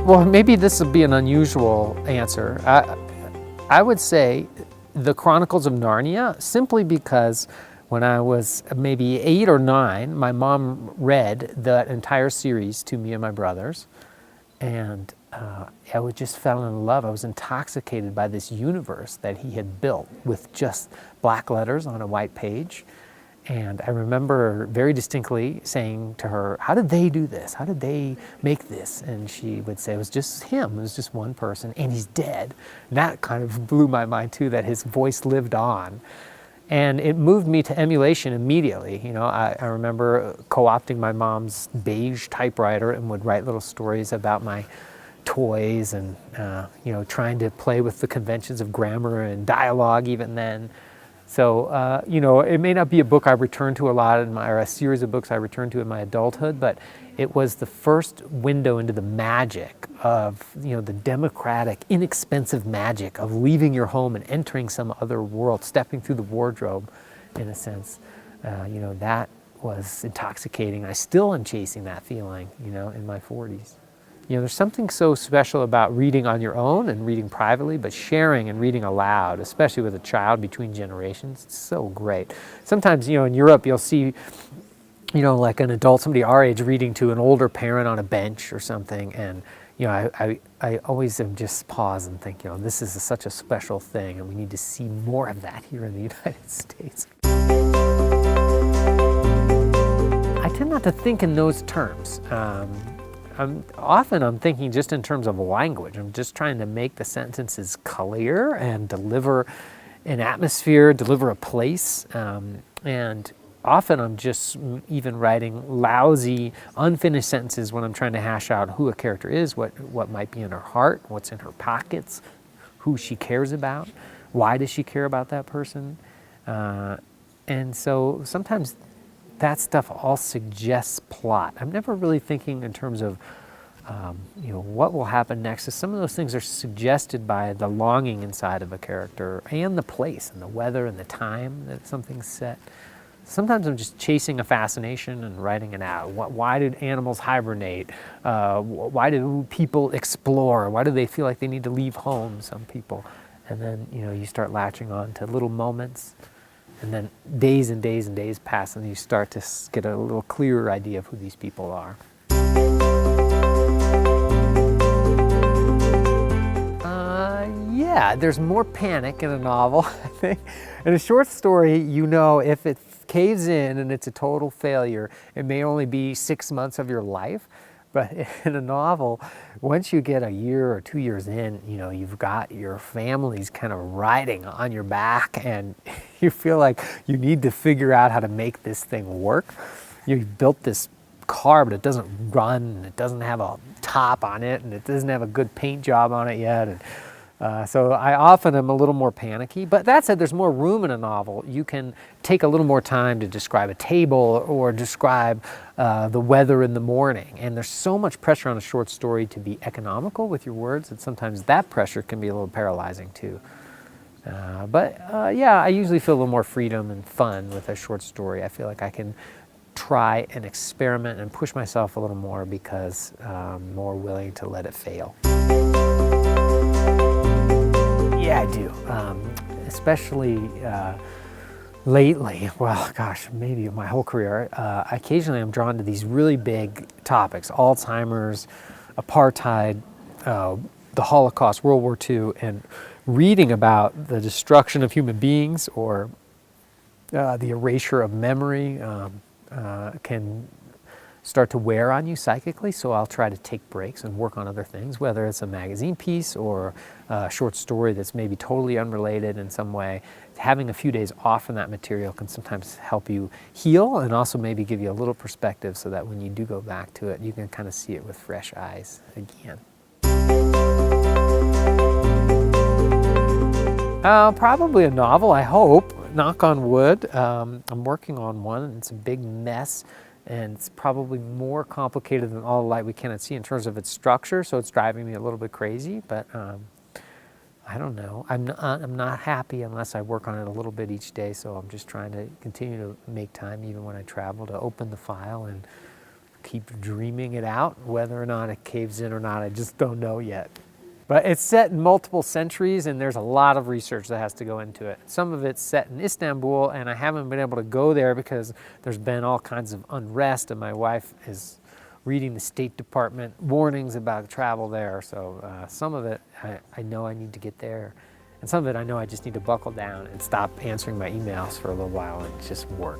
Well, maybe this would be an unusual answer. I would say the Chronicles of Narnia, simply because when I was maybe 8 or 9, my mom read that entire series to me and my brothers, and I just fell in love. I was intoxicated by this universe that he had built with just black letters on a white page. And I remember very distinctly saying to her, how did they do this? How did they make this? And she would say, it was just him. It was just one person, and he's dead. And that kind of blew my mind too, that his voice lived on. And it moved me to emulation immediately. You know, I remember co-opting my mom's beige typewriter and would write little stories about my toys and, you know, trying to play with the conventions of grammar and dialogue even then. So, you know, it may not be a book I return to a lot or a series of books I return to in my adulthood, but it was the first window into the magic of, you know, the democratic, inexpensive magic of leaving your home and entering some other world, stepping through the wardrobe, in a sense. You know, that was intoxicating. I still am chasing that feeling, you know, in my 40s. You know, there's something so special about reading on your own and reading privately, but sharing and reading aloud, especially with a child between generations, it's so great. Sometimes, you know, in Europe, you'll see, you know, like an adult, somebody our age, reading to an older parent on a bench or something, and, you know, I always am just pause and think, you know, this is such a special thing, and we need to see more of that here in the United States. I tend not to think in those terms. I'm thinking just in terms of language. I'm just trying to make the sentences clear and deliver an atmosphere, deliver a place. And often I'm just even writing lousy, unfinished sentences when I'm trying to hash out who a character is, what might be in her heart, what's in her pockets, who she cares about, why does she care about that person. And so sometimes that stuff all suggests plot. I'm never really thinking in terms of, you know, what will happen next. So some of those things are suggested by the longing inside of a character and the place and the weather and the time that something's set. Sometimes I'm just chasing a fascination and writing it out. Why did animals hibernate? Why do people explore? Why do they feel like they need to leave home, some people? And then, you know, you start latching on to little moments. And then days and days and days pass, and you start to get a little clearer idea of who these people are. Yeah, there's more panic in a novel, I think. In a short story, you know, if it caves in and it's a total failure, it may only be 6 months of your life. But in a novel, once you get a year or 2 years in, you know, you've got your family's kind of riding on your back, and you feel like you need to figure out how to make this thing work. You've built this car, but it doesn't run, and it doesn't have a top on it, and it doesn't have a good paint job on it yet. And, so I often am a little more panicky, but that said, there's more room in a novel. You can take a little more time to describe a table or describe the weather in the morning. And there's so much pressure on a short story to be economical with your words that sometimes that pressure can be a little paralyzing too. Yeah, I usually feel a little more freedom and fun with a short story. I feel like I can try and experiment and push myself a little more because I'm more willing to let it fail. Yeah, I do, especially lately. Well, gosh, maybe my whole career. Occasionally I'm drawn to these really big topics: Alzheimer's, apartheid, the Holocaust, World War II, and reading about the destruction of human beings or the erasure of memory can start to wear on you psychically, so I'll try to take breaks and work on other things, whether it's a magazine piece or a short story that's maybe totally unrelated in some way. Having a few days off from that material can sometimes help you heal and also maybe give you a little perspective so that when you do go back to it, you can kind of see it with fresh eyes again. Probably a novel, I hope. Knock on wood. I'm working on one, and it's a big mess. And it's probably more complicated than all the light we cannot see in terms of its structure, so it's driving me a little bit crazy, but I don't know. I'm not happy unless I work on it a little bit each day, so I'm just trying to continue to make time even when I travel to open the file and keep dreaming it out. Whether or not it caves in or not, I just don't know yet. But it's set in multiple centuries, and there's a lot of research that has to go into it. Some of it's set in Istanbul, and I haven't been able to go there because there's been all kinds of unrest, and my wife is reading the State Department warnings about travel there. So some of it, I know I need to get there. And some of it, I know I just need to buckle down and stop answering my emails for a little while and just work.